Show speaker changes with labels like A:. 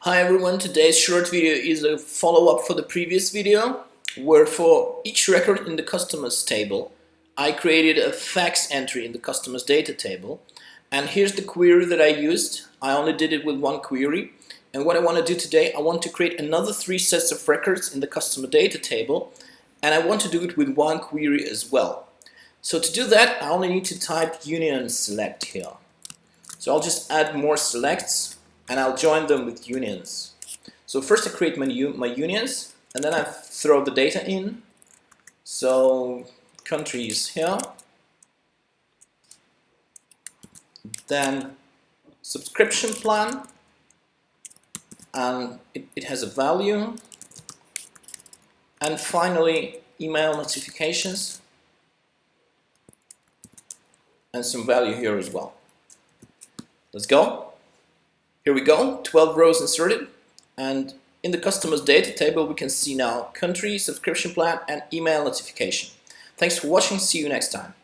A: Hi everyone, today's short video is a follow-up for the previous video where for each record in the customers table I created a fax entry in the customers data table, and here's the query that I used. I only did it with one query, and what I want to do today, I want to create another 3 sets of records in the customer data table, and I want to do it with one query as well. So to do that I only need to type union select here. So I'll just add more selects and I'll join them with unions. So first I create my unions, and then I throw the data in. So country is here, then subscription plan, and it has a value, and finally email notifications and some value here as well. Let's go. Here we go, 12 rows inserted, and in the customers data table we can see now country, subscription plan and email notification. Thanks for watching, see you next time.